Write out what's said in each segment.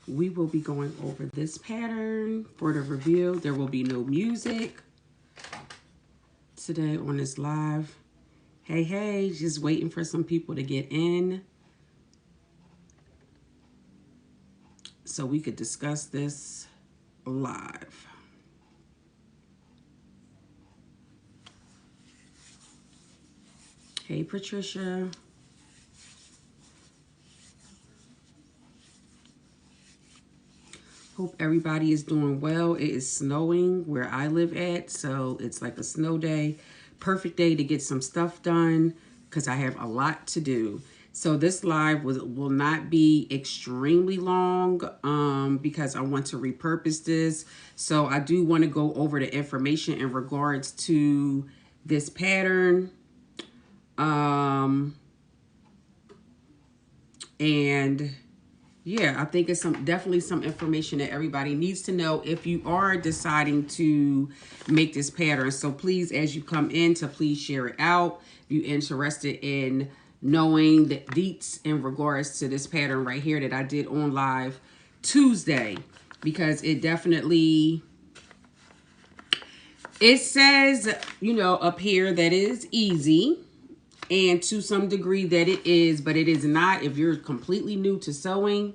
we will be going over this pattern for the review. There will be no music today on this live. Hey, just waiting for some people to get in so we could discuss this live. Hey, Patricia. Hope everybody is doing well. It is snowing where I live at, so it's like a snow day. Perfect day to get some stuff done because I have a lot to do. So this live will not be extremely long because I want to repurpose this. So I do want to go over the information in regards to this pattern. And yeah, I think it's definitely some information that everybody needs to know if you are deciding to make this pattern. So please, as you come in, to please share it out. If you're interested in knowing the deets in regards to this pattern right here that I did on live Tuesday, because it definitely, it says, you know, up here that it is easy. And to some degree that it is, but it is not. If you're completely new to sewing,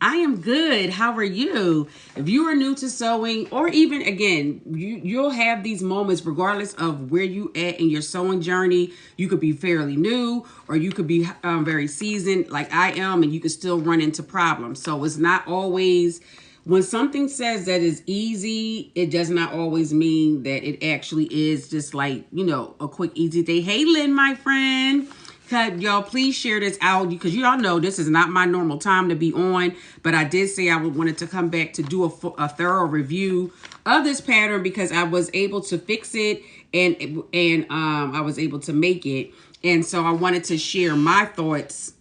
I am good. How are you? If you are new to sewing, or even again, you'll have these moments regardless of where you at in your sewing journey. You could be fairly new, or you could be very seasoned like I am, and you could still run into problems. So it's not always, when something says that is easy, it does not always mean that it actually is just like, you know, a quick, easy day. Hey, Lynn, my friend. Y'all, please share this out because y'all know this is not my normal time to be on. But I did say I wanted to come back to do a thorough review of this pattern because I was able to fix it and I was able to make it. And so I wanted to share my thoughts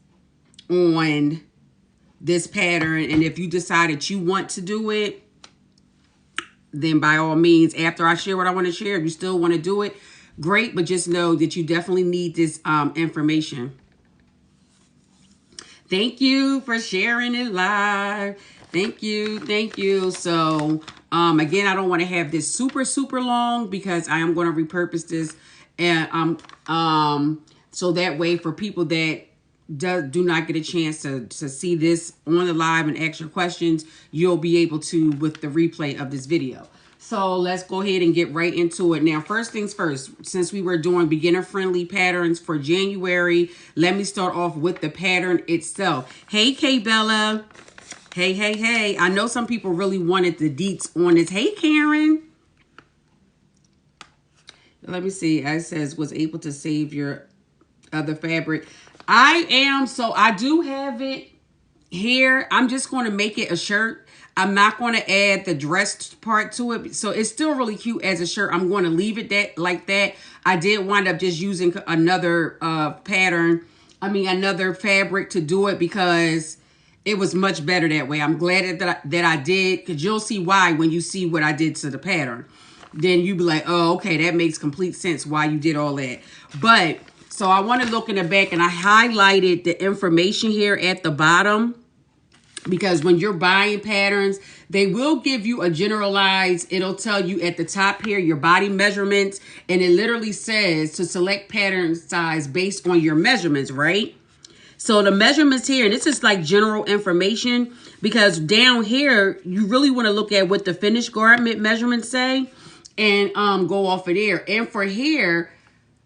on this pattern, and if you decided you want to do it, then by all means, after I share what I want to share, if you still want to do it, great, but just know that you definitely need this information. Thank you for sharing it live. Thank you. So again, I don't want to have this super long because I am going to repurpose this, and so that way for people that do not get a chance to see this on the live and ask your questions, you'll be able to with the replay of this video. So let's go ahead and get right into it. Now, first things first, since we were doing beginner friendly patterns for January, let me start off with the pattern itself. Hey, K Bella. Hey. I know some people really wanted the deets on this. Hey, Karen. Let me see. It says was able to save your other fabric. I am, so I do have it here. I'm just going to make it a shirt. I'm not going to add the dress part to it. So it's still really cute as a shirt. I'm going to leave it like that. I did wind up just using another another fabric to do it because it was much better that way. I'm glad that I did, because you'll see why when you see what I did to the pattern. Then you be like, oh, okay, that makes complete sense why you did all that. But so I want to look in the back, and I highlighted the information here at the bottom because when you're buying patterns, they will give you a generalized, it'll tell you at the top here, your body measurements, and it literally says to select pattern size based on your measurements, right? So the measurements here, and this is like general information because down here, you really want to look at what the finished garment measurements say and go off of there. And for here,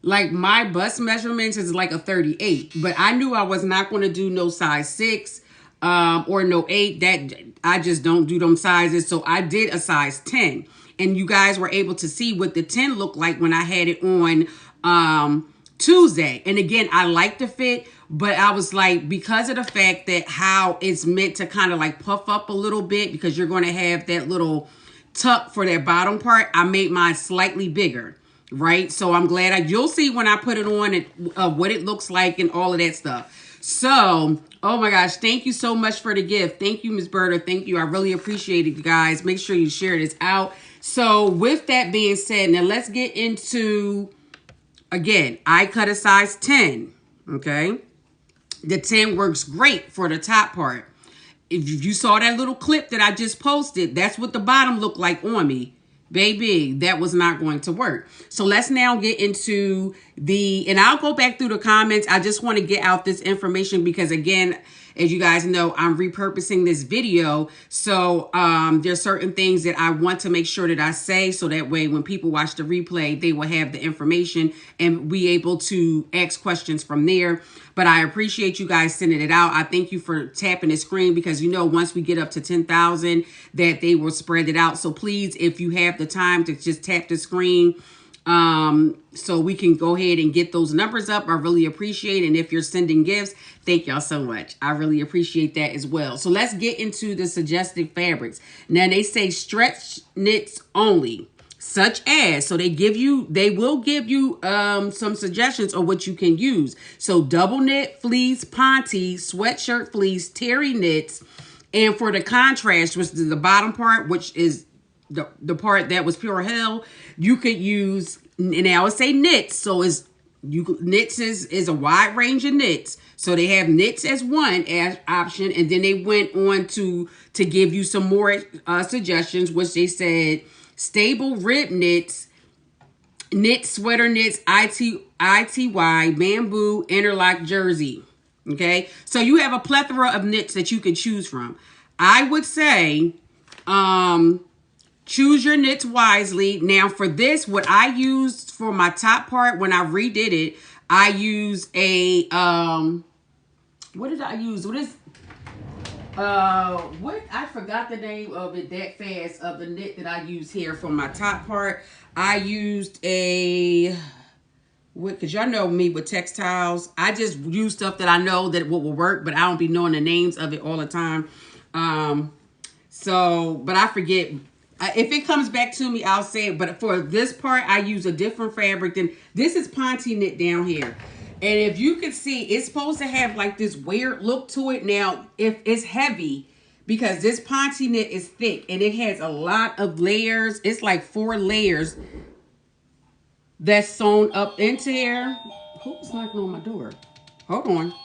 like my bust measurements is like a 38, but I knew I was not going to do no size 6 or no 8. That I just don't do them sizes. So I did a size 10, and you guys were able to see what the 10 looked like when I had it on Tuesday. And again, I like the fit, but I was like, because of the fact that how it's meant to kind of like puff up a little bit because you're going to have that little tuck for that bottom part, I made mine slightly bigger. Right. So I'm glad you'll see when I put it on what it looks like and all of that stuff. So, oh my gosh, thank you so much for the gift. Thank you, Miss Berta. Thank you. I really appreciate it, you guys. Make sure you share this out. So with that being said, now let's get into, again, I cut a size 10. Okay. The 10 works great for the top part. if you saw that little clip that I just posted, that's what the bottom looked like on me. Baby, that was not going to work. So let's now get into and I'll go back through the comments. I just want to get out this information because, again, as you guys know, I'm repurposing this video. So there's certain things that I want to make sure that I say, so that way when people watch the replay, they will have the information and be able to ask questions from there. But I appreciate you guys sending it out. I thank you for tapping the screen, because you know once we get up to 10,000 that they will spread it out. So please, if you have the time to just tap the screen, so we can go ahead and get those numbers up. I really appreciate it. And if you're sending gifts, thank y'all so much. I really appreciate that as well. So let's get into the suggested fabrics. Now they say stretch knits only, such as, so they will give you some suggestions of what you can use. So double knit, fleece, ponte, sweatshirt fleece, terry knits. And for the contrast, which is the bottom part, which is the part that was pure hell, you could use, and I would say knits. So knits is a wide range of knits. So they have knits as one option, and then they went on to give you some more suggestions, which they said stable rib knits, sweater knits, ITY, bamboo, interlock jersey. Okay, so you have a plethora of knits that you can choose from. I would say choose your knits wisely. Now for this, what I used for my top part when I redid it, I used a, what did I use? I forgot the name of it that fast, of the knit that I used here for my top part. I used because y'all know me with textiles. I just use stuff that I know that will work, but I don't be knowing the names of it all the time. But I forget. If it comes back to me, I'll say it. But for this part, I use a different fabric than this. Is ponte knit down here. And if you can see, it's supposed to have like this weird look to it. Now, if it's heavy, because this ponte knit is thick and it has a lot of layers. It's like 4 layers that's sewn up into here. Who's knocking on my door? Hold on.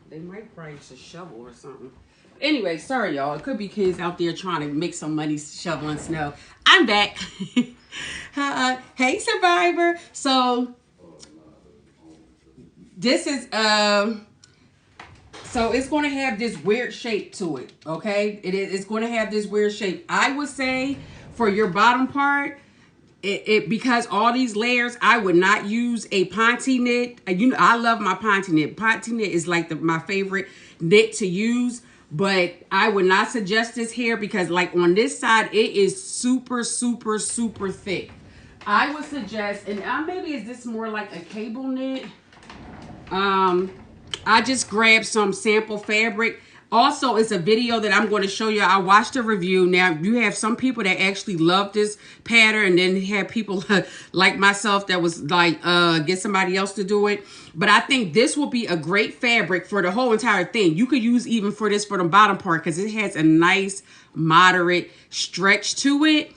They might probably use a shovel or something. Anyway, sorry, y'all. It could be kids out there trying to make some money shoveling snow. I'm back. Hey, Survivor. So, this is, so it's going to have this weird shape to it, okay? It's going to have this weird shape. I would say for your bottom part, because all these layers, I would not use a ponte knit. You know, I love my ponte knit. Ponte knit is like my favorite knit to use, but I would not suggest this here because like on this side, it is super, super, super thick. I would suggest, and maybe is this more like a cable knit? I just grabbed some sample fabric. Also, it's a video that I'm going to show you. I watched a review. Now, you have some people that actually love this pattern, and then you have people like myself that was like, get somebody else to do it. But I think this will be a great fabric for the whole entire thing. You could use even for this for the bottom part because it has a nice, moderate stretch to it.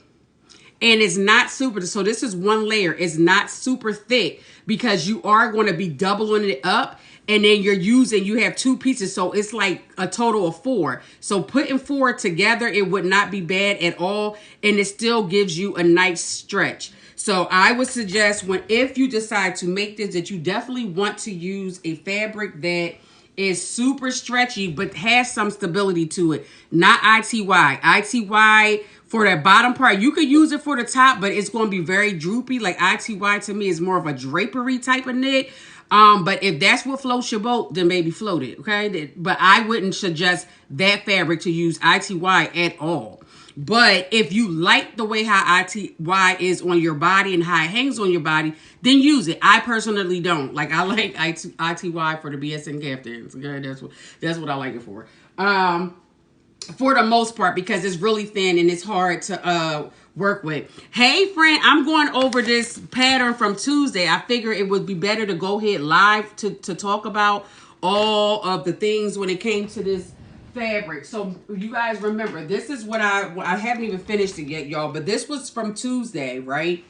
And it's not super, so this is one layer. It's not super thick because you are going to be doubling it up. And then you have 2 pieces. So it's like a total of 4. So putting 4 together, it would not be bad at all. And it still gives you a nice stretch. So I would suggest if you decide to make this, that you definitely want to use a fabric that is super stretchy, but has some stability to it. Not ITY. ITY for that bottom part, you could use it for the top, but it's going to be very droopy. Like ITY to me is more of a drapery type of knit. But if that's what floats your boat, then maybe float it, okay? But I wouldn't suggest that fabric to use ITY at all. But if you like the way how ITY is on your body and how it hangs on your body, then use it. I personally don't. Like, I like ITY for the BSN caftans, okay? That's what I like it for the most part, because it's really thin and it's hard to work with. Hey, friend, I'm going over this pattern from Tuesday. I figure it would be better to go ahead live to talk about all of the things when it came to this fabric. So you guys remember, this is what I haven't even finished it yet, y'all, but this was from Tuesday, right?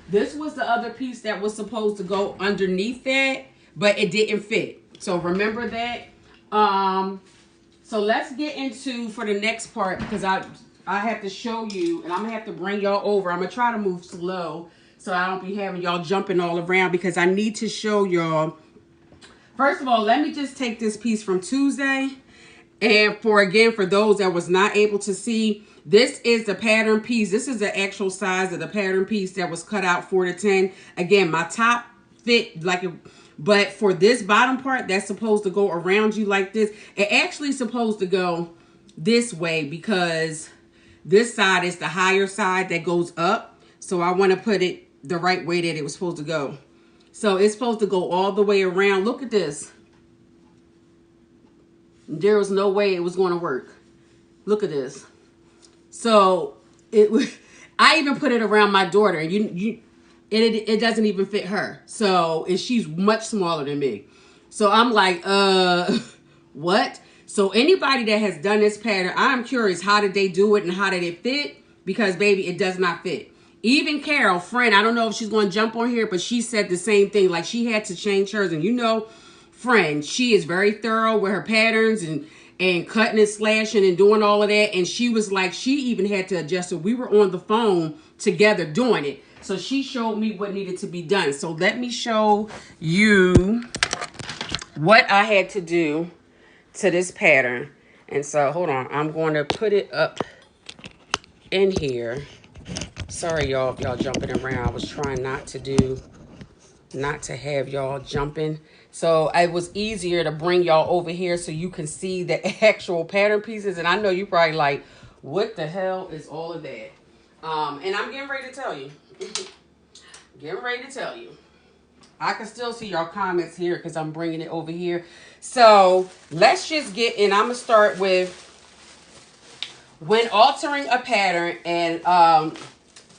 This was the other piece that was supposed to go underneath that, but it didn't fit. So remember that. So let's get into for the next part, because I have to show you, and I'm gonna have to bring y'all over. I'm gonna try to move slow so I don't be having y'all jumping all around, because I need to show y'all. First of all, let me just take this piece from Tuesday. And for those that was not able to see, this is the pattern piece. This is the actual size of the pattern piece that was cut out 4 to 10. Again, my top fit like it, but for this bottom part that's supposed to go around you like this, it actually supposed to go this way, because this side is the higher side that goes up. So I want to put it the right way that it was supposed to go. So it's supposed to go all the way around. Look at this. There was no way it was going to work. Look at this. So I even put it around my daughter, and it doesn't even fit her. So, and she's much smaller than me. So I'm like, what? So anybody that has done this pattern, I'm curious, how did they do it and how did it fit? Because baby, it does not fit. Even Carol, friend, I don't know if she's going to jump on here, but she said the same thing. Like, she had to change hers. And you know, friend, she is very thorough with her patterns and cutting and slashing and doing all of that. And she was like, she even had to adjust it. We were on the phone together doing it. So she showed me what needed to be done. So let me show you what I had to do to this pattern. And so hold on, I'm going to put it up in here. Sorry, y'all, if y'all jumping around. I was trying not to have y'all jumping. So it was easier to bring y'all over here so you can see the actual pattern pieces. And I know you probably like, what the hell is all of that? And I'm getting ready to tell you. Getting ready to tell you. I can still see your comments here because I'm bringing it over here. So let's just get in. I'm going to start with when altering a pattern. And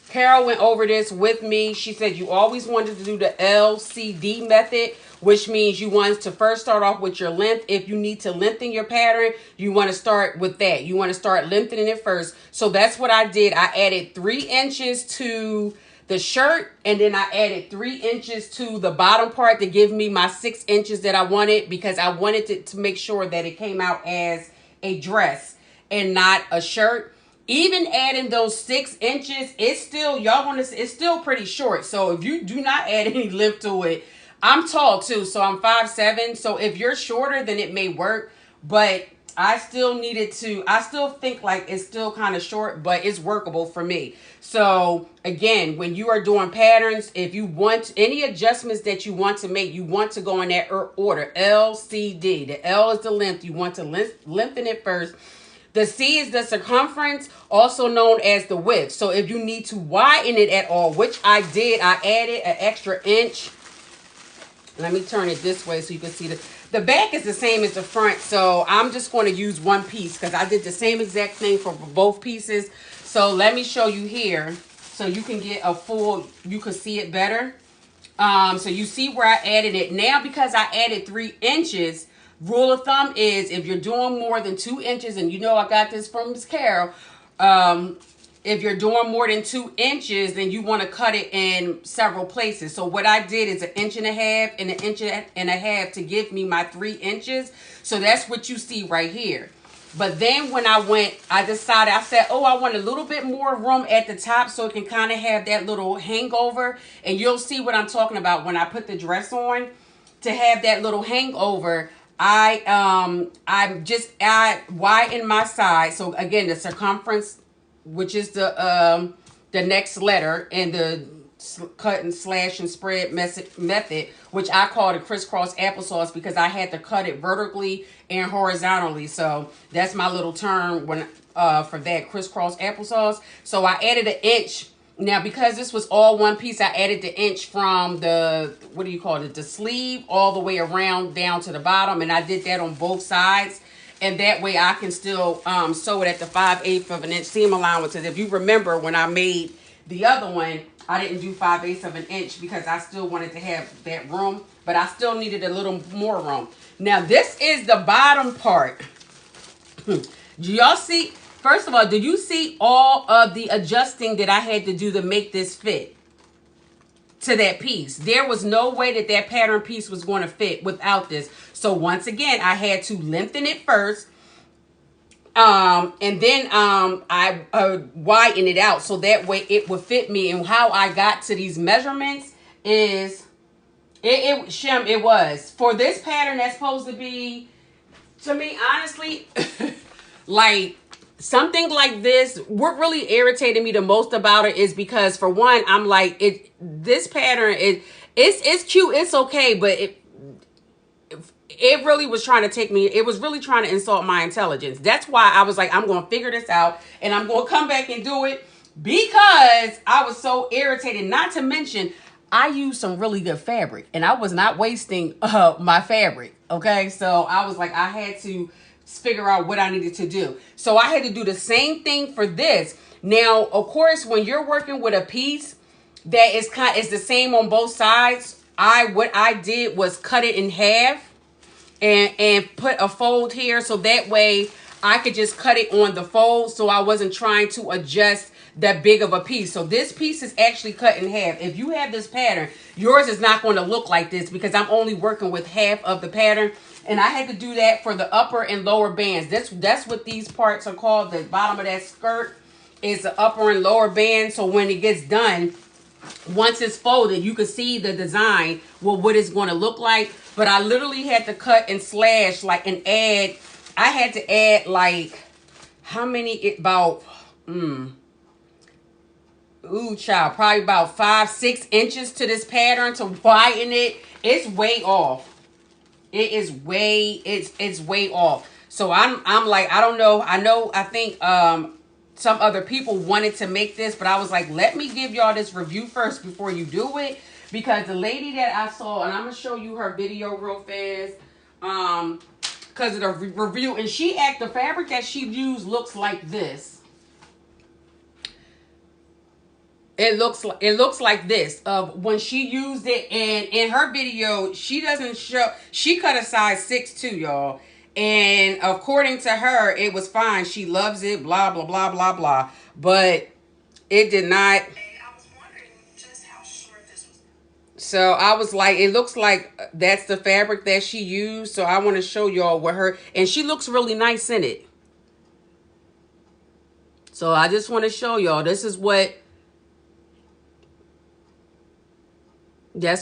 Carol went over this with me. She said you always wanted to do the LCD method, which means you want to first start off with your length. If you need to lengthen your pattern, you want to start with that. You want to start lengthening it first. So that's what I did. I added 3 inches to the shirt, and then I added 3 inches to the bottom part to give me my 6 inches that I wanted, because I wanted it to make sure that it came out as a dress and not a shirt. Even adding those 6 inches, it's still, it's still pretty short. So if you do not add any length to it, I'm tall too, so I'm 5'7". So if you're shorter, then it may work, but I still think like it's still kind of short, but it's workable for me. So again, when you are doing patterns, if you want any adjustments that you want to make, you want to go in that order, LCD. The L is the length. You want to lengthen it first. The C is the circumference, also known as the width. So if you need to widen it at all, which I did, I added an extra inch. Let me turn it this way so you can see the back is the same as the front. So I'm just going to use one piece because I did the same exact thing for both pieces. So let me show you here so you can get a full, you can see it better. So you see where I added it. Now, because I added 3 inches, rule of thumb is if you're doing more than 2 inches, and you know I got this from Miss Carol, if you're doing more than 2 inches, then you want to cut it in several places. So what I did is 1.5 inches and 1.5 inches to give me my 3 inches. So that's what you see right here. But then when I decided, I said, oh, I want a little bit more room at the top so it can kind of have that little hangover. And you'll see what I'm talking about when I put the dress on. To have that little hangover, I widened my side. So again, the circumference, which is the next letter in the cut and slash and spread method, which I call the crisscross applesauce because I had to cut it vertically and horizontally. So that's my little term when for that, crisscross applesauce. So I added 1 inch. Now, because this was all one piece, I added the inch from the, the sleeve all the way around down to the bottom. And I did that on both sides. And that way I can still sew it at the 5/8 of an inch seam allowances. If you remember when I made the other one, I didn't do 5/8 of an inch because I still wanted to have that room, but I still needed a little more room. Now this is the bottom part. Do y'all see? First of all, did you see all of the adjusting that I had to do to make this fit to that piece? There was no way that that pattern piece was going to fit without this. So once again, I had to lengthen it first. And then I widen it out so that way it would fit me. And how I got to these measurements is it was for this pattern that's supposed to be, to me, honestly, like something like this. What really irritated me the most about it is because, for one, I'm like, this pattern it's cute, it's okay, but it really was trying to take me, it was really trying to insult my intelligence. That's why I was like, I'm going to figure this out and I'm going to come back and do it, because I was so irritated. Not to mention, I used some really good fabric and I was not wasting my fabric. Okay. So I was like, I had to figure out what I needed to do. So I had to do the same thing for this. Now, of course, when you're working with a piece that is the same on both sides, what I did was cut it in half and put a fold here, so that way I could just cut it on the fold, so I wasn't trying to adjust that big of a piece. So this piece is actually cut in half. If you have this pattern, yours is not going to look like this because I'm only working with half of the pattern. And I had to do that for the upper and lower bands. That's what these parts are called. The bottom of that skirt is the upper and lower band. So when it gets done, once it's folded, you can see the design, well, what it's going to look like. But I literally had to cut and slash, like, and add. I had to add, like, how many? About, child, probably about 5-6 inches to this pattern to widen it. It's way off. It is way, it's way off. So I'm like, I don't know. I think some other people wanted to make this, but I was like, let me give y'all this review first before you do it. Because the lady that I saw, and I'm going to show you her video real fast, because of the review, and the fabric that she used looks like this. It looks like this when she used it, and in her video, she doesn't show, she cut a size 6 too, y'all. And according to her, it was fine. She loves it, blah, blah, blah, blah, blah. But it did not. So I was like, it looks like that's the fabric that she used. So I want to show y'all what and she looks really nice in it. So I just want to show y'all, that's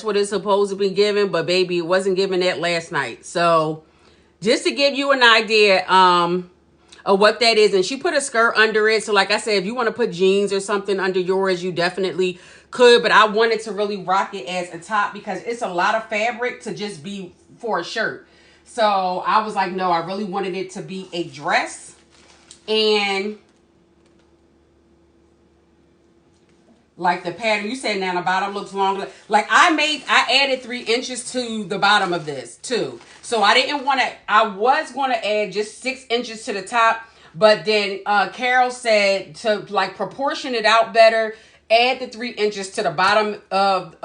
what it's supposed to be given. But baby, it wasn't given that last night. So just to give you an idea of what that is. And she put a skirt under it. So like I said, if you want to put jeans or something under yours, you definitely could. But I wanted to really rock it as a top because it's a lot of fabric to just be for a shirt. So I was like, no, I really wanted it to be a dress. And like the pattern, you said now the bottom looks longer. Like I added 3 inches to the bottom of this too. So I was going to add just 6 inches to the top. But then Carol said to like proportion it out better, add the 3 inches to the bottom of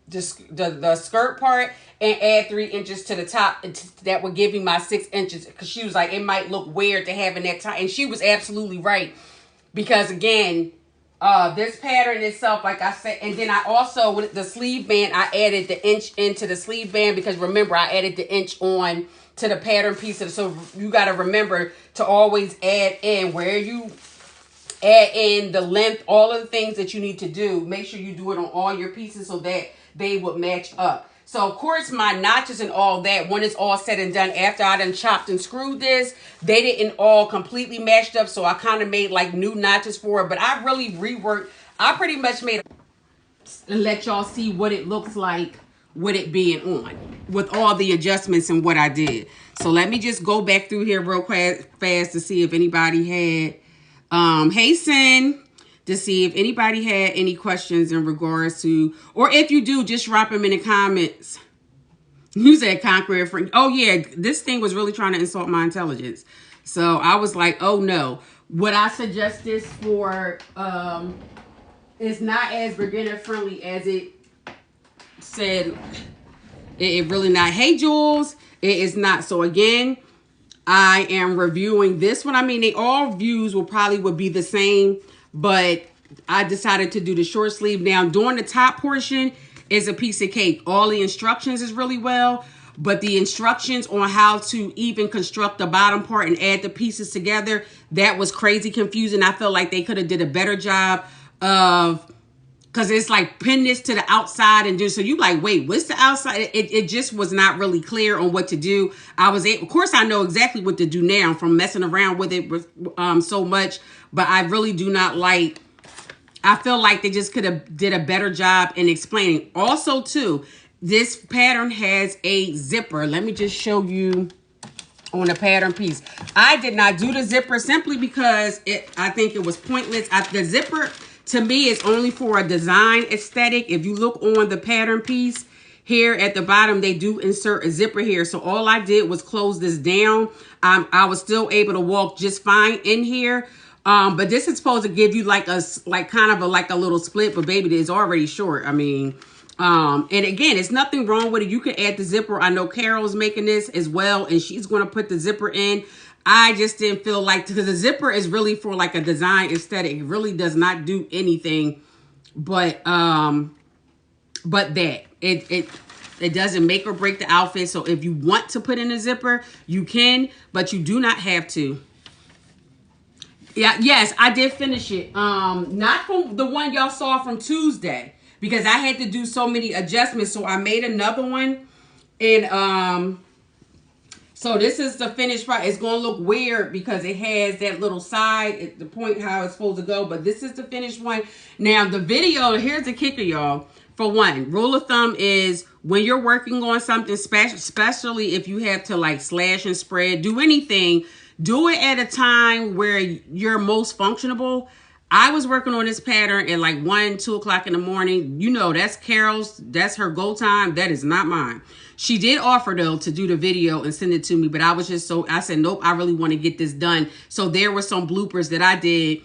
the skirt part and add 3 inches to the top. That would give me my 6 inches. Because she was like, it might look weird to having that top. And she was absolutely right. Because again, this pattern itself, like I said, and then I also, with the sleeve band, I added the inch into the sleeve band because remember, I added the inch on to the pattern piece. So you got to remember to always add in where you add in the length, all of the things that you need to do. Make sure you do it on all your pieces so that they would match up. So, of course, my notches and all that, when it's all said and done, after I done chopped and screwed this, they didn't all completely matched up. So, I kind of made, like, new notches for it. But I really reworked. I pretty much made and let y'all see what it looks like with it being on. With all the adjustments and what I did. So, let me just go back through here real fast to see if anybody had... hasten to see if anybody had any questions in regards to, or if you do, just drop them in the comments You said concrete free. Oh yeah, this thing was really trying to insult my intelligence. So I was like, oh no. Would I suggest this for it's not as beginner friendly as it said. It really not. Hey Jules, it is not. So again, I am reviewing this one. I mean, they all views would be the same, but I decided to do the short sleeve. Now, doing the top portion is a piece of cake. All the instructions is really well, but the instructions on how to even construct the bottom part and add the pieces together, that was crazy confusing. I felt like they could have did a better job of, because it's like pin this to the outside and do, so you like, wait, what's the outside? It just was not really clear on what to do. Of course I know exactly what to do now from messing around with it so much, but I really do not like, I feel like they just could have did a better job in explaining. Also too, this pattern has a zipper. Let me just show you on the pattern piece. I did not do the zipper simply because I think it was pointless. The zipper to me is only for a design aesthetic. If you look on the pattern piece here at the bottom, they do insert a zipper here. So all I did was close this down. I was still able to walk just fine in here. But this is supposed to give you like a little split, but baby, it's already short. I mean, and again, it's nothing wrong with it. You can add the zipper. I know Carol's making this as well, and she's going to put the zipper in. I just didn't feel like, because the zipper is really for like a design aesthetic. It really does not do anything but that it doesn't make or break the outfit. So if you want to put in a zipper, you can, but you do not have to. Yeah, yes, I did finish it. Not from the one y'all saw from Tuesday, because I had to do so many adjustments. So I made another one, and so this is the finished part. It's going to look weird because it has that little side, the point how it's supposed to go. But this is the finished one. Now, the video, here's the kicker, y'all. For one, rule of thumb is when you're working on something, especially if you have to like slash and spread, do anything, do it at a time where you're most functionable. I was working on this pattern at like 1, 2 o'clock in the morning. You know, that's Carol's, that's her go time. That is not mine. She did offer though to do the video and send it to me, but I was just I said, nope, I really want to get this done. So there were some bloopers that I did,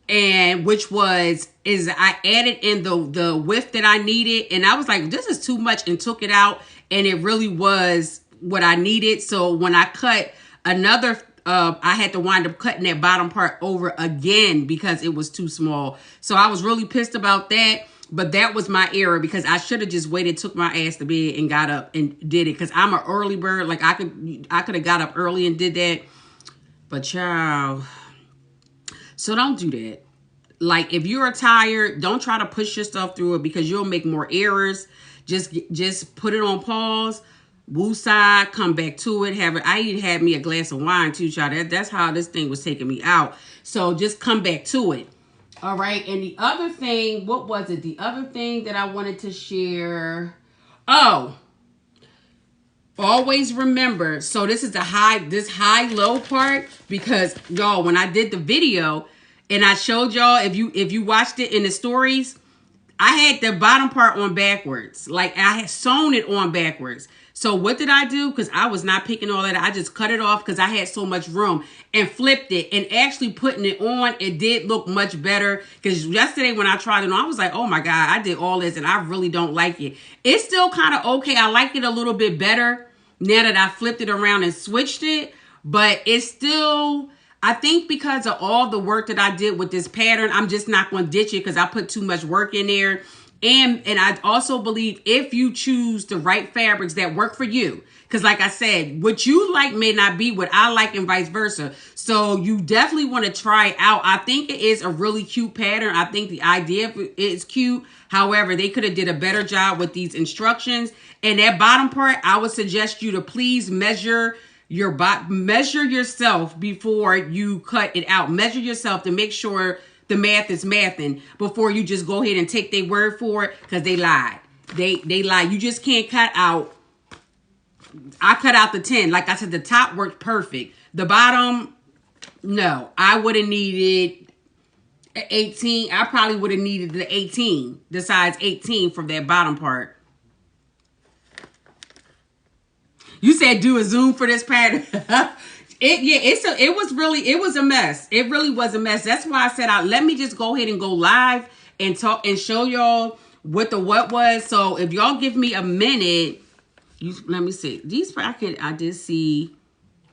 and I added in the width that I needed, and I was like, this is too much, and took it out, and it really was what I needed. So when I cut another, I had to wind up cutting that bottom part over again because it was too small. So I was really pissed about that. But that was my error, because I should have just waited, took my ass to bed and got up and did it. Because I'm an early bird. Like I could have got up early and did that. But child. So don't do that. Like if you're tired, don't try to push yourself through it, because you'll make more errors. Just put it on pause. Woosah, come back to it. I even had me a glass of wine too, child. That's how this thing was taking me out. So just come back to it. All right, and the other thing, what was it? The other thing that I wanted to share. Oh, always remember. So this is this high-low part, because y'all, when I did the video and I showed y'all, if you watched it in the stories, I had the bottom part on backwards. Like I had sewn it on backwards. So what did I do? Because I was not picking all that. I just cut it off because I had so much room, and flipped it, and actually putting it on, it did look much better. Because yesterday when I tried it on, I was like, oh my God, I did all this and I really don't like it. It's still kind of okay. I like it a little bit better now that I flipped it around and switched it. But it's still, I think because of all the work that I did with this pattern, I'm just not going to ditch it because I put too much work in there. And I also believe if you choose the right fabrics that work for you, because like I said, what you like may not be what I like, and vice versa. So you definitely want to try it out. I think it is a really cute pattern. I think the idea is cute. However, they could have did a better job with these instructions. And that bottom part, I would suggest you to please measure yourself before you cut it out. Measure yourself to make sure the math is mathing before you just go ahead and take their word for it, because they lied. They lied. You just can't cut out. I cut out the 10. Like I said, the top worked perfect. The bottom, no. I would have needed 18. I probably would have needed the 18, the size 18 from that bottom part. You said do a zoom for this pattern. It was a mess. It really was a mess. That's why I said let me just go ahead and go live and talk and show y'all what was. So if y'all give me a minute, let me see. I did see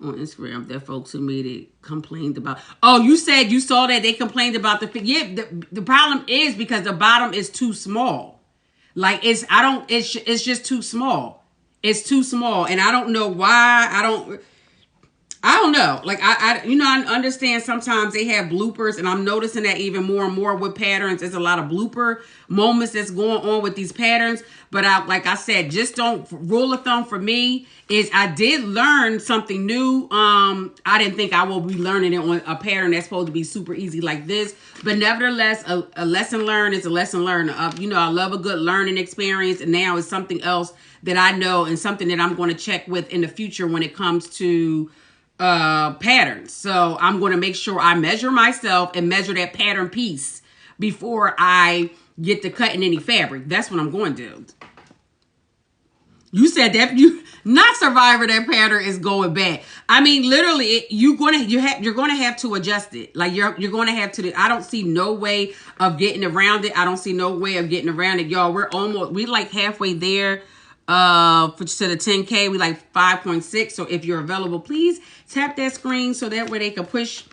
on Instagram that folks who made it complained about. Oh, you said you saw that they complained about the fit. Yeah, the problem is because the bottom is too small. Like it's just too small. It's too small, and I don't know why. I don't know. Like I understand sometimes they have bloopers, and I'm noticing that even more and more with patterns. There's a lot of blooper moments that's going on with these patterns. But like I said, just don't rule of thumb for me is I did learn something new. I didn't think I will be learning it on a pattern that's supposed to be super easy like this. But nevertheless, a lesson learned is a lesson learned. I love a good learning experience, and now it's something else that I know and something that I'm going to check with in the future when it comes to patterns. So I'm going to make sure I measure myself and measure that pattern piece before I get to cutting any fabric. That's what I'm going to do. You said that you not Survivor, that pattern is going bad. I mean, literally, you're gonna have to adjust it. Like you're gonna have to. I don't see no way of getting around it. I don't see no way of getting around it, y'all. We like halfway there. To the 10K, we like 5.6. So if you're available, please tap that screen so that way they can push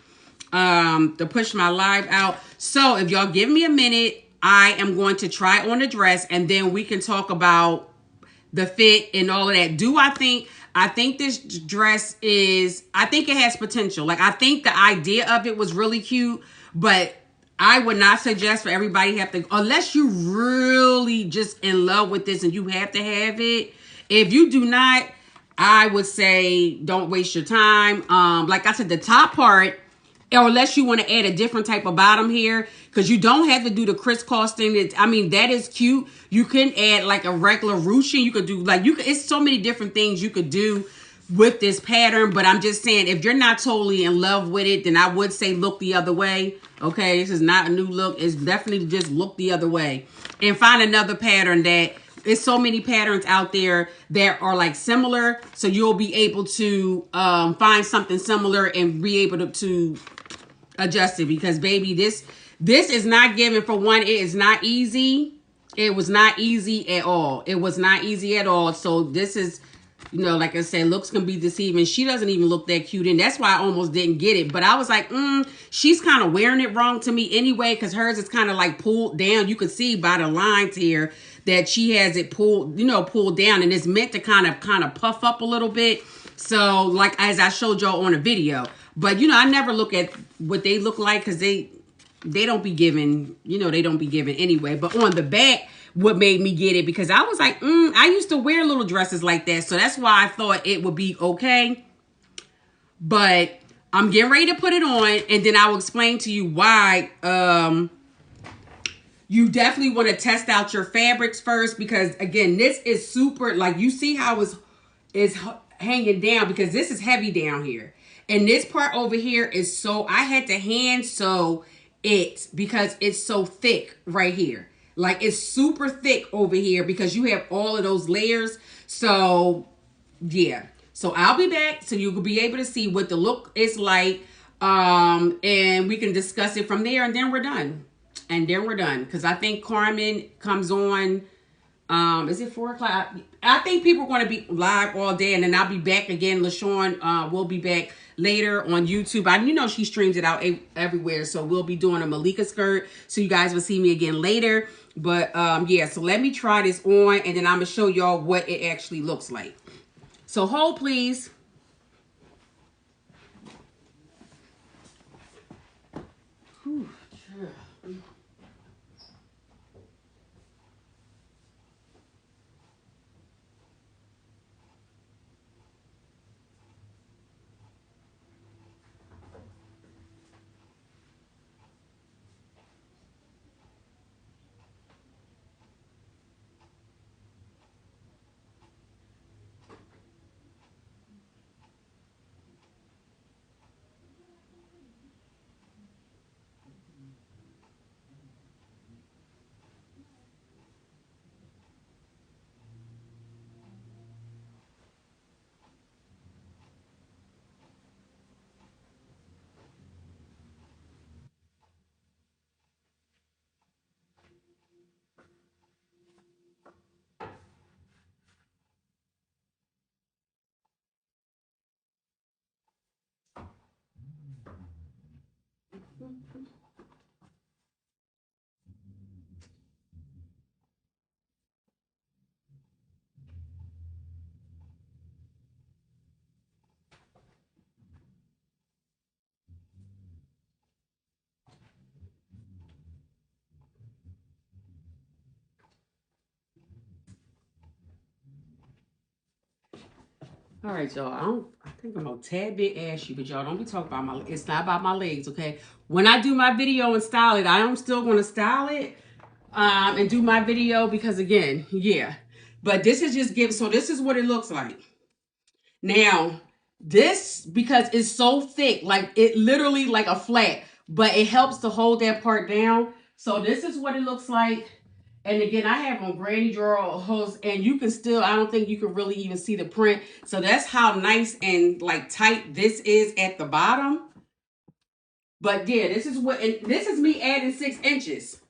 my live out. So if y'all give me a minute, I am going to try on the dress, and then we can talk about the fit and all of that. I think this dress I think it has potential. Like I think the idea of it was really cute, but I would not suggest for everybody unless you really just in love with this and you have to have it. If you do not, I would say don't waste your time. Like I said, the top part, or unless you want to add a different type of bottom here, because you don't have to do the crisscross thing. That is cute. You can add like a regular ruching. You could do it's so many different things you could do with this pattern. But I'm just saying, if you're not totally in love with it, then I would say look the other way. Okay, this is not a new look. It's definitely just look the other way and find another pattern. There's so many patterns out there that are like similar, so you'll be able to find something similar and be able to adjust it. Because baby, this is not given. For one, it is not easy. It was not easy at all. It was not easy at all. So this is, like I said, looks can be deceiving. She doesn't even look that cute, and that's why I almost didn't get it. But I was like, she's kind of wearing it wrong to me anyway, because hers is kind of like pulled down. You could see by the lines here that she has it pulled down, and it's meant to kind of puff up a little bit. So like as I showed y'all on a video. But I never look at what they look like, because they don't be giving, they don't be giving anyway. But on the back, what made me get it, because I was like, I used to wear little dresses like that. So that's why I thought it would be okay. But I'm getting ready to put it on, and then I will explain to you why you definitely want to test out your fabrics first. Because again, this is super, like you see how it's hanging down, because this is heavy down here. And this part over here is I had to hand sew it because it's so thick right here. Like it's super thick over here because you have all of those layers. So yeah. So I'll be back so you will be able to see what the look is like. And we can discuss it from there, and then we're done. Because I think Carmen comes on. Is it 4 o'clock? I think people are going to be live all day, and then I'll be back again. LaShawn will be back later on YouTube. She streams it out everywhere, so we'll be doing a Malika skirt, so you guys will see me again later. But yeah, so let me try this on, and then I'm gonna show y'all what it actually looks like. So hold please. Whew. All right, y'all. I think I'm a tad bit ashy, but y'all don't be talking about my. It's not about my legs, okay? When I do my video and style it, I am still going to style it, and do my video because again, yeah. But this is just give. So this is what it looks like. Now, this because it's so thick, like it literally like a flat, but it helps to hold that part down. So this is what it looks like. And again, I have on granny drawer hose, and you can still, I don't think you can really even see the print. So that's how nice and like tight this is at the bottom. But yeah, this is what, and this is me adding 6 inches.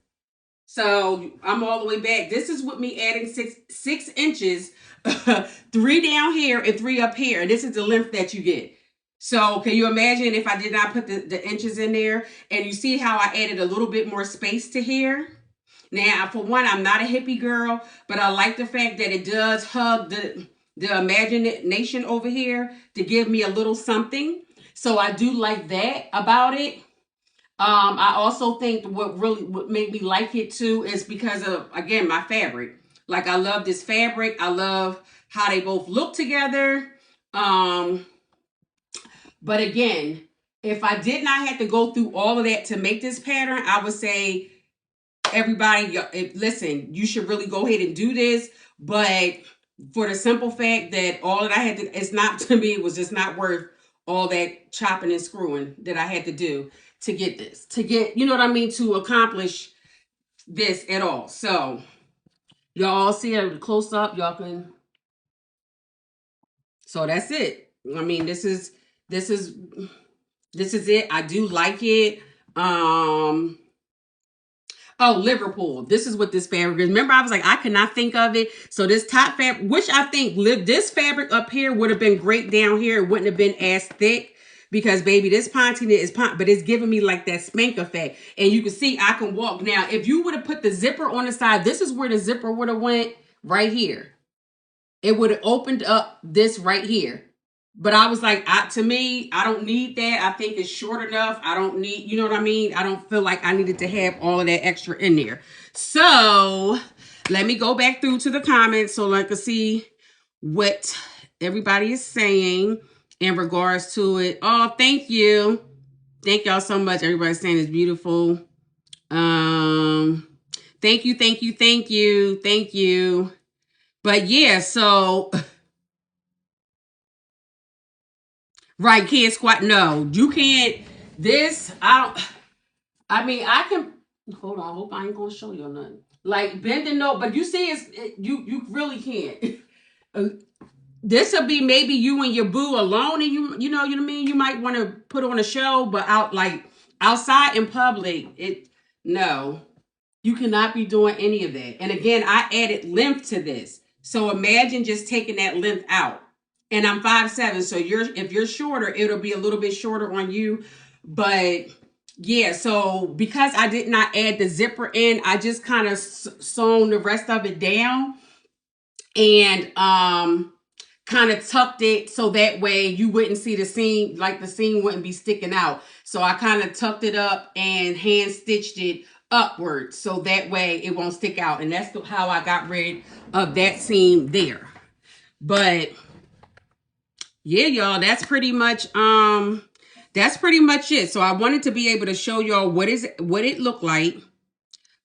So I'm all the way back. This is with me adding six inches, 3 down here and 3 up here. And this is the length that you get. So can you imagine if I did not put the inches in there? And you see how I added a little bit more space to here? Now, for one, I'm not a hippie girl, but I like the fact that it does hug the imagination over here to give me a little something. So I do like that about it. I also think what made me like it too is because of, again, my fabric. Like I love this fabric. I love how they both look together. But again, if I did not have to go through all of that to make this pattern, I would say everybody, listen, you should really go ahead and do this. But for the simple fact that all that I had to, it's not, to me, it was just not worth all that chopping and screwing that I had to do to get this, to get, you know what I mean, to accomplish this at all. So y'all see it close up, y'all can. So that's it. I mean, this is it. I do like it. Oh, Liverpool. This is what this fabric is. Remember, I was like, I could not think of it. So this top fabric, which I think this fabric up here would have been great down here. It wouldn't have been as thick because, baby, this ponte is but it's giving me like that spank effect. And you can see I can walk. Now, if you would have put the zipper on the side, this is where the zipper would have went right here. It would have opened up this right here. But I was like, to me, I don't need that. I think it's short enough. I don't need, you know what I mean? I don't feel like I needed to have all of that extra in there. So let me go back through to the comments so I can see what everybody is saying in regards to it. Oh, thank you. Thank y'all so much. Everybody's saying it's beautiful. Thank you, thank you, thank you, thank you. But yeah, so... Right, can't squat. No, you can't. This, I mean, I can, hold on, I hope I ain't gonna show you nothing. Like bending, no, but you see, you really can't. This will be maybe you and your boo alone, and you know what I mean? You might want to put on a show, but outside in public, no. You cannot be doing any of that. And again, I added length to this. So imagine just taking that length out. And I'm 5'7", so if you're shorter, it'll be a little bit shorter on you. But yeah, so because I did not add the zipper in, I just kind of sewn the rest of it down and kind of tucked it so that way you wouldn't see the seam, like the seam wouldn't be sticking out. So I kind of tucked it up and hand stitched it upward so that way it won't stick out. And that's how I got rid of that seam there. But yeah, y'all, that's pretty much it. So I wanted to be able to show y'all what it looked like,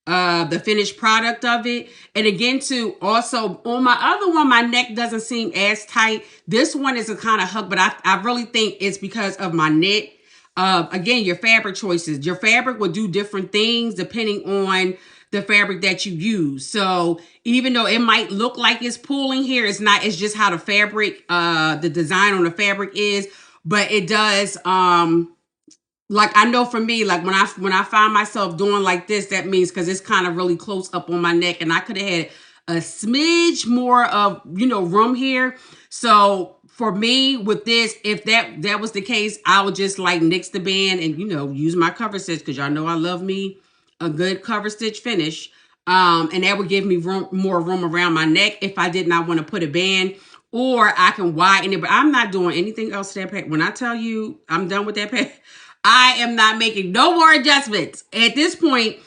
the finished product of it. And again, too, also on my other one, my neck doesn't seem as tight. This one is a kind of hug, but I really think it's because of my knit. Again, your fabric choices. Your fabric will do different things depending on the fabric that you use. So even though it might look like it's pulling here, it's not. It's just how the fabric, the design on the fabric is. But it does, like I know for me, like when I find myself doing like this, that means because it's kind of really close up on my neck, and I could have had a smidge more of, room here. So for me with this, if that was the case, I would just like nix the band and, use my cover stitch, because y'all know I love me a good cover stitch finish. And that would give me more room around my neck if I did not want to put a band, or I can widen it, but I'm not doing anything else to that pack. When I tell you I'm done with that pack, I am not making no more adjustments. At this point,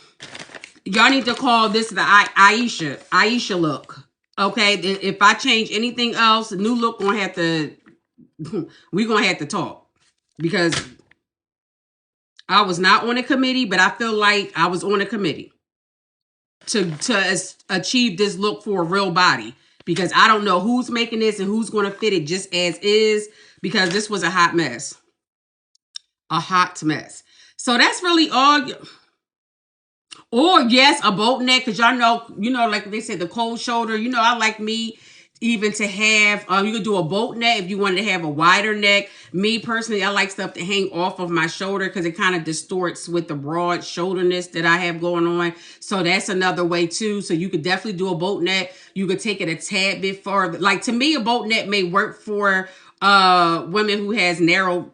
y'all need to call this the Aisha look. Okay, if I change anything else, Newlook gonna have to we're going to have to talk, because I was not on a committee, but I feel like I was on a committee to achieve this look for a real body, because I don't know who's making this and who's going to fit it just as is, because this was a hot mess. A hot mess. So that's really all. Or yes, a boat neck, because y'all know, like they said, the cold shoulder. I like me even to have, you could do a boat neck if you wanted to have a wider neck. Me personally, I like stuff to hang off of my shoulder because it kind of distorts with the broad shoulderness that I have going on. So that's another way too. So you could definitely do a boat neck. You could take it a tad bit farther. Like, to me, a boat neck may work for women who has narrow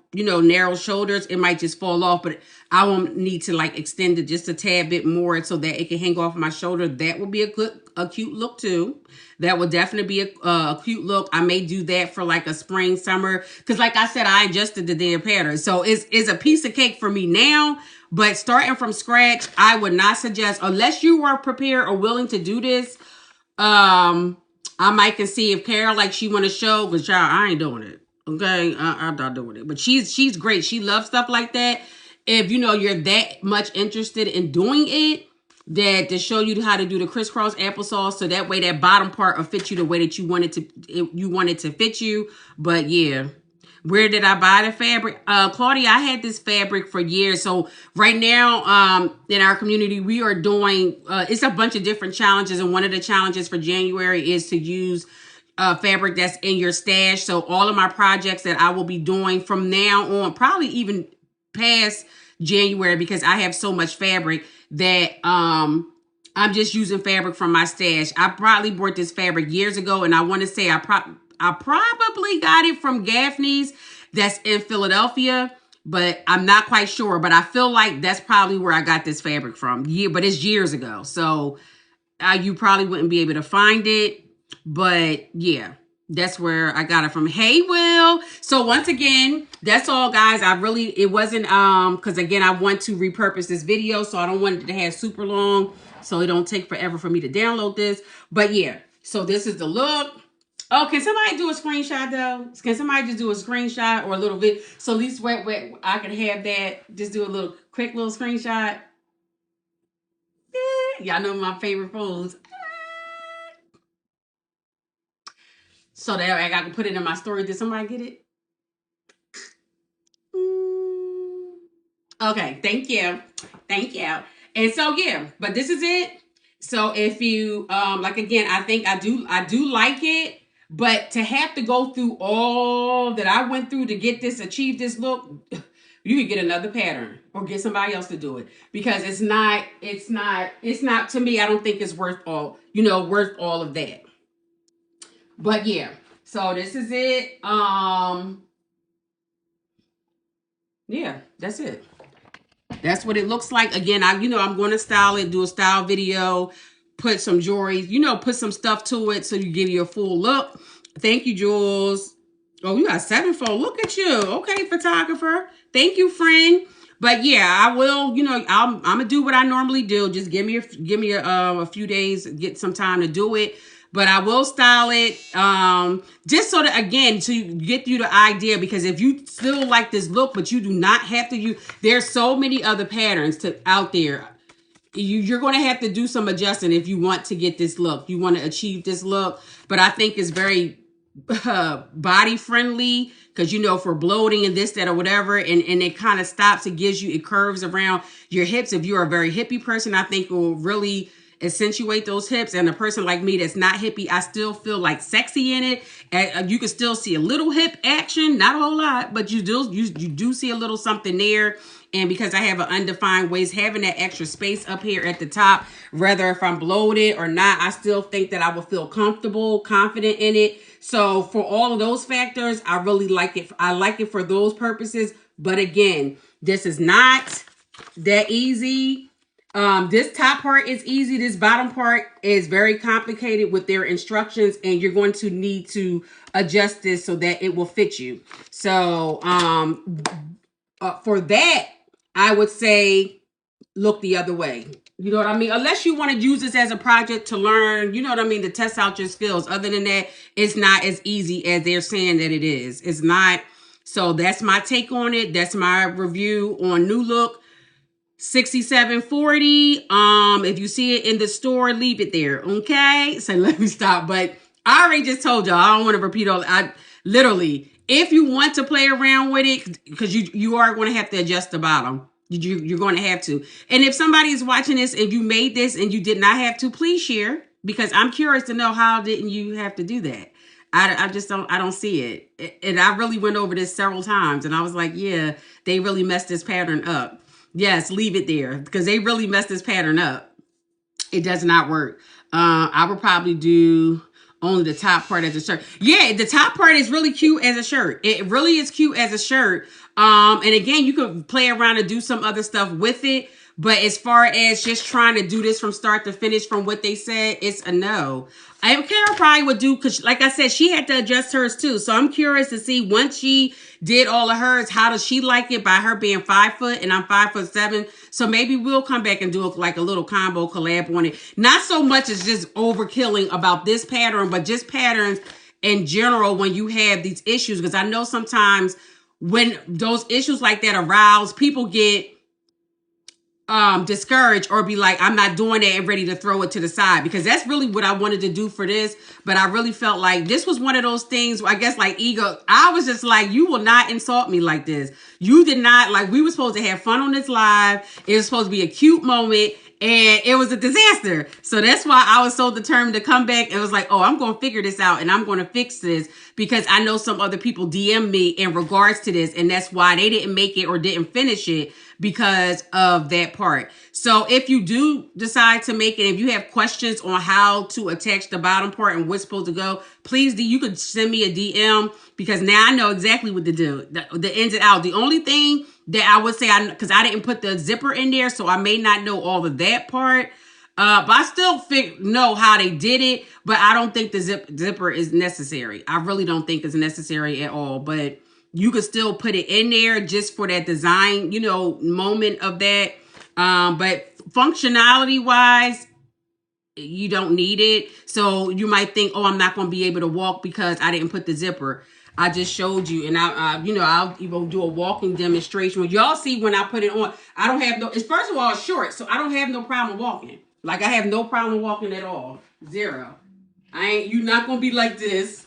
shoulders. It might just fall off, but I won't need to like extend it just a tad bit more so that it can hang off my shoulder. That would be a cute look too. That would definitely be a cute look. I may do that for like a spring, summer, because like I said, I adjusted the damn pattern, so it's a piece of cake for me now. But starting from scratch, I would not suggest, unless you are prepared or willing to do this. I might can see if Carol, like, she want to show, but y'all, I ain't doing it. Okay, I'm not doing it. But she's great. She loves stuff like that. If you're that much interested in doing it, that to show you how to do the crisscross applesauce, so that way that bottom part will fit you the way that you want it to fit you. But yeah. Where did I buy the fabric? Claudia, I had this fabric for years. So right now, in our community, we are doing, it's a bunch of different challenges. And one of the challenges for January is to use fabric that's in your stash. So all of my projects that I will be doing from now on, probably even past January, because I have so much fabric that I'm just using fabric from my stash. I probably bought this fabric years ago, and I want to say I probably got it from Gaffney's that's in Philadelphia, but I'm not quite sure. But I feel like that's probably where I got this fabric from. Yeah, but it's years ago. So you probably wouldn't be able to find it. But yeah, that's where I got it from. Hey, Will. So once again, that's all, guys. It wasn't, because again, I want to repurpose this video, so I don't want it to have super long, so it don't take forever for me to download this. But yeah, so this is the look. Oh, can somebody do a screenshot though? Can somebody just do a screenshot or a little bit? So at least I can have that. Just do a little quick little screenshot. Y'all know my favorite pose. So that I can put it in my story. Did somebody get it? Okay, thank you. Thank you. And so yeah, but this is it. So if you like, again, I think I do like it, but to have to go through all that I went through to achieve this look, you could get another pattern or get somebody else to do it, because it's not to me, I don't think it's worth all of that. But yeah, so this is it. Yeah, that's it. That's what it looks like. Again, I'm going to style it, do a style video, put some jewelry, put some stuff to it so you give you a full look. Thank you, Jules. Oh, you got 7-fold. Look at you. Okay, photographer. Thank you, friend. But yeah, I will, I'm going to do what I normally do. Just give me a few days, get some time to do it. But I will style it, just so that, again, to get you the idea, because if you still like this look, but you do not have to use, there's so many other patterns out there. You're going to have to do some adjusting if you want to get this look. You want to achieve this look. But I think it's very body friendly, because for bloating and this, that, or whatever, and it kind of stops. It curves around your hips. If you're a very hippie person, I think it will really accentuate those hips. And a person like me that's not hippie, I still feel like sexy in it. And you can still see a little hip action, not a whole lot, but you do see a little something there. And because I have an undefined waist, having that extra space up here at the top, whether if I'm bloated or not, I still think that I will feel comfortable, confident in it. So for all of those factors, I really like it. I like it for those purposes. But again, this is not that easy. This top part is easy. This bottom part is very complicated with their instructions, and you're going to need to adjust this so that it will fit you. So, for that, I would say look the other way. You know what I mean? Unless you want to use this as a project to learn, you know what I mean, to test out your skills. Other than that, it's not as easy as they're saying that it is. It's not. So that's my take on it. That's my review on Newlook 6740. If you see it in the store, leave it there. Okay. So let me stop. But I already just told y'all, I don't want to repeat all. I literally, if you want to play around with it, because you are going to have to adjust the bottom. You're going to have to. And if somebody is watching this and you made this and you did not have to, please share, because I'm curious to know how didn't you have to do that. I just don't see it. And I really went over this several times and I was like, yeah, they really messed this pattern up. Yes, leave it there because they really messed this pattern up. It does not work. I would probably do only the top part as a shirt. Yeah, the top part is really cute as a shirt. It really is cute as a shirt. And again, you could play around and do some other stuff with it. But as far as just trying to do this from start to finish from what they said, it's a no. Kara probably would do, because like I said, she had to adjust hers too. So I'm curious to see once she did all of hers, how does she like it by her being 5 foot and I'm 5'7". So maybe we'll come back and do like a little combo collab on it. Not so much as just overkilling about this pattern, but just patterns in general when you have these issues. Because I know sometimes when those issues like that arouse, people get discouraged or be like, I'm not doing that and ready to throw it to the side, because that's really what I wanted to do for this. But I really felt like this was one of those things where I guess like ego, I was just like, you will not insult me like this. You did not, like, we were supposed to have fun on this live. It was supposed to be a cute moment and it was a disaster. So that's why I was so determined to come back. It was like, oh, I'm going to figure this out and I'm going to fix this, because I know some other people DM me in regards to this, and that's why they didn't make it or didn't finish it, because of that part. So if you do decide to make it, if you have questions on how to attach the bottom part and what's supposed to go, please, you could send me a DM, because now I know exactly what to do, the ins and outs. The only thing that I would say, because I didn't put the zipper in there, so I may not know all of that part. But I still know how they did it, but I don't think the zipper is necessary. I really don't think it's necessary at all, but you could still put it in there just for that design, you know, moment of that. But functionality wise, you don't need it. So you might think, oh, I'm not going to be able to walk because I didn't put the zipper. I just showed you, and I'll even do a walking demonstration. Y'all see when I put it on, I don't have no, it's first of all, it's short, so I don't have no problem walking. Like, I have no problem walking at all. Zero. You're not going to be like this.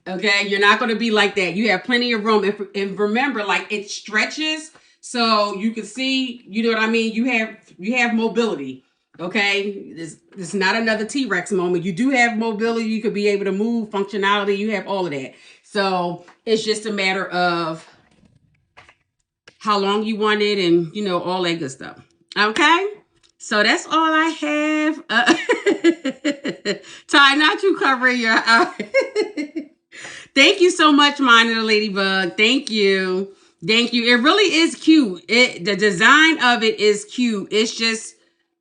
Okay, you're not going to be like that. You have plenty of room. And remember, like, it stretches, so you can see, you know what I mean? You have mobility. Okay, it's not another T-Rex moment. You do have mobility. You could be able to move, functionality. You have all of that. So it's just a matter of how long you want it and, you know, all that good stuff. Okay, so that's all I have. Ty, not you covering your eye. Thank you so much, Mind of the Ladybug. Thank you. Thank you. It really is cute. The design of it is cute. It's just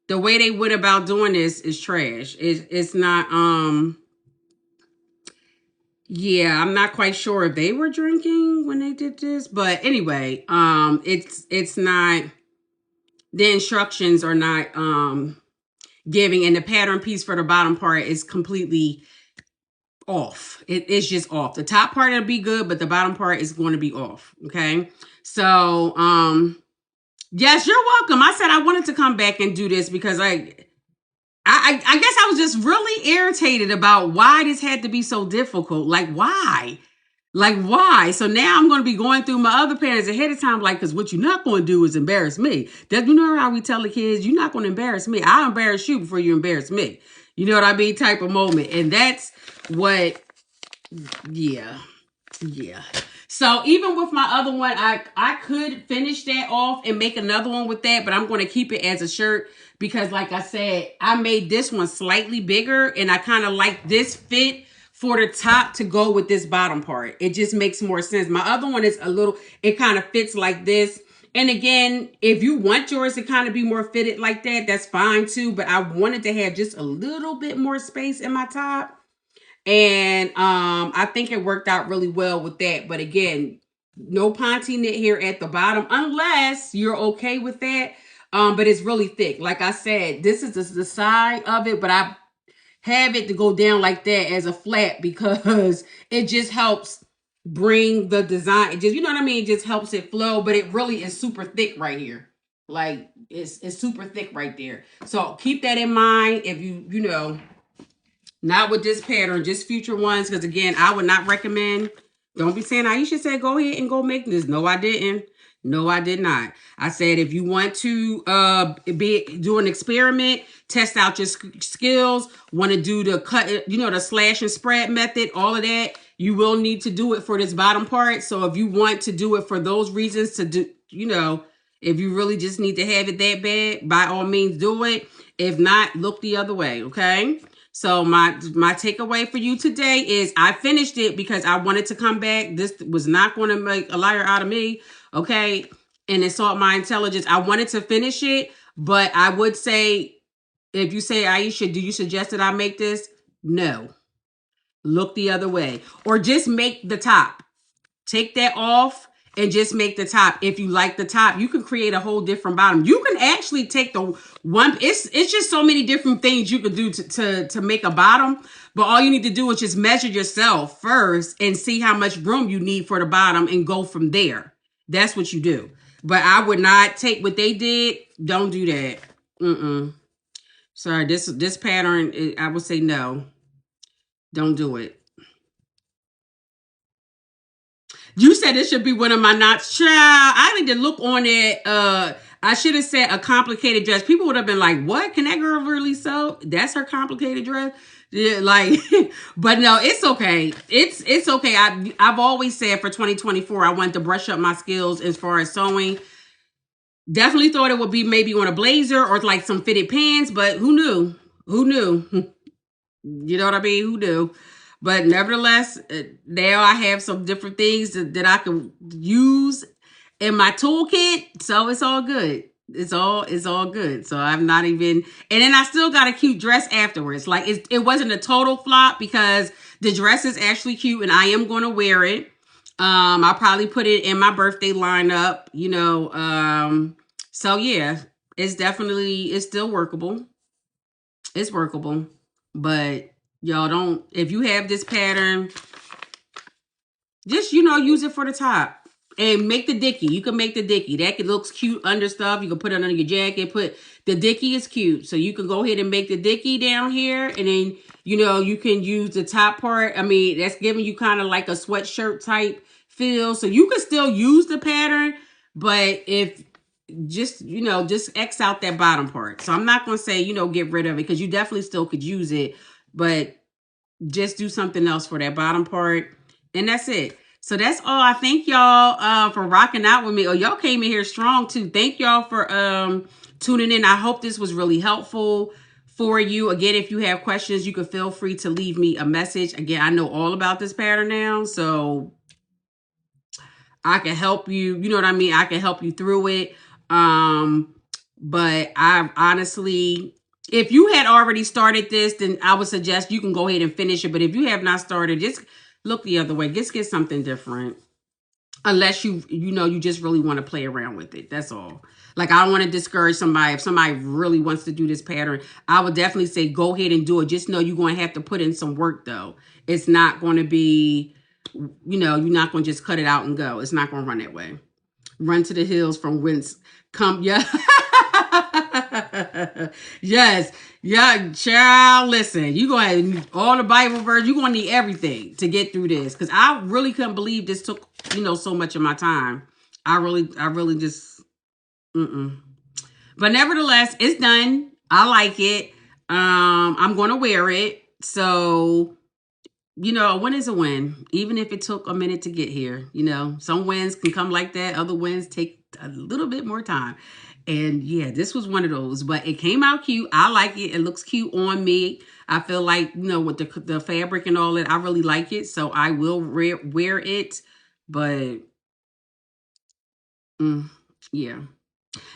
the way they went about doing this is trash. It's not, yeah, I'm not quite sure if they were drinking when they did this, but anyway, it's not, the instructions are not, giving, and the pattern piece for the bottom part is completely off. It's just off. The top part will be good, but the bottom part is going to be off. Okay. So, yes, you're welcome. I said I wanted to come back and do this because I guess I was just really irritated about why this had to be so difficult. Like, why? Like, why? So now I'm going to be going through my other parents ahead of time, like, because what you're not going to do is embarrass me. You know how we tell the kids, you're not going to embarrass me. I'll embarrass you before you embarrass me. You know what I mean? Type of moment. And that's what, yeah. So even with my other one, I could finish that off and make another one with that, but I'm going to keep it as a shirt because, like I said, I made this one slightly bigger and I kind of like this fit for the top to go with this bottom part. It just makes more sense. My other one is a little, it kind of fits like this. And again, if you want yours to kind of be more fitted like that, that's fine too. But I wanted to have just a little bit more space in my top. And I think it worked out really well with that. But again, no Ponte knit here at the bottom, unless you're okay with that. But it's really thick. Like I said, this is the side of it, but I have it to go down like that as a flat because it just helps bring the design. It just, you know what I mean? It just helps it flow, but it really is super thick right here. Like it's super thick right there. So keep that in mind if you know, not with this pattern, just future ones. Because again, I would not recommend. Don't be saying Aisha said go ahead and go make this. No, I didn't. No, I did not. I said if you want to do an experiment, test out your skills, want to do the cut, you know, the slash and spread method, all of that, you will need to do it for this bottom part. So if you want to do it for those reasons to do, you know, if you really just need to have it that bad, by all means do it. If not, look the other way, okay? So my takeaway for you today is I finished it because I wanted to come back. This was not going to make a liar out of me, okay? And insult my intelligence. I wanted to finish it, but I would say, if you say, Aisha, do you suggest that I make this? No. Look the other way. Or just make the top. Take that off and just make the top. If you like the top, you can create a whole different bottom. You can actually take the one. It's just so many different things you could do to make a bottom. But all you need to do is just measure yourself first and see how much room you need for the bottom and go from there. That's what you do. But I would not take what they did. Don't do that. Sorry, this pattern, I would say no. Don't do it. You said this should be one of my knots. Child, I need to look on it. I should have said a complicated dress. People would have been like, what? Can that girl really sew? That's her complicated dress? Yeah, like, but no, it's okay. It's okay. I've always said for 2024, I want to brush up my skills as far as sewing. Definitely thought it would be maybe on a blazer or like some fitted pants, but who knew? Who knew? You know what I mean? Who knew? But nevertheless, now I have some different things that I can use in my toolkit. So it's all good. It's all good. So I'm not even, and then I still got a cute dress afterwards. Like it wasn't a total flop because the dress is actually cute and I am going to wear it. I'll probably put it in my birthday lineup, you know. So yeah, it's still workable. It's workable, but y'all don't, if you have this pattern, just, you know, use it for the top and make the dicky. You can make the dicky. That looks cute under stuff. You can put it under your jacket. The dicky is cute. So you can go ahead and make the dicky down here. And then, you know, you can use the top part. I mean, that's giving you kind of like a sweatshirt type feel. So you can still use the pattern, but if just, you know, just X out that bottom part. So I'm not going to say, you know, get rid of it because you definitely still could use it, but just do something else for that bottom part. And that's it. So that's all. I thank y'all for rocking out with me. Oh, y'all came in here strong too. Thank y'all for tuning in. I hope this was really helpful for you. Again, if you have questions, you can feel free to leave me a message. Again, I know all about this pattern now, so I can help you. You know what I mean? I can help you through it. But I honestly, if you had already started this, then I would suggest you can go ahead and finish it. But if you have not started, just look the other way. Just get something different. Unless you know, you just really want to play around with it. That's all. Like, I don't want to discourage somebody. If somebody really wants to do this pattern, I would definitely say go ahead and do it. Just know you're going to have to put in some work, though. It's not going to be, you know, you're not going to just cut it out and go. It's not going to run that way. Run to the hills from whence come, yeah. Yes. Yeah, child, listen, you go ahead and use all the Bible verses. You're going to need everything to get through this. Because I really couldn't believe this took, you know, so much of my time. I really just, But nevertheless, it's done. I like it. I'm going to wear it. So, you know, a win is a win, even if it took a minute to get here. You know, some wins can come like that. Other wins take a little bit more time. And yeah, this was one of those, but it came out cute. I like it. It looks cute on me. I feel like, you know, with the fabric and all that, I really like it. So I will wear it, but yeah.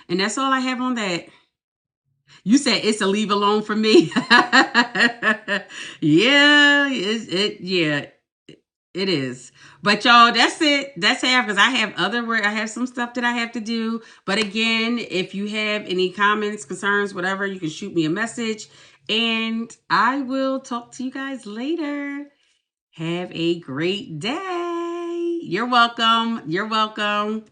And that's all I have on that. You said it's a leave alone for me. Yeah, yeah. It is. But y'all, that's it. That's half because I have other work. I have some stuff that I have to do. But again, if you have any comments, concerns, whatever, you can shoot me a message. And I will talk to you guys later. Have a great day. You're welcome. You're welcome.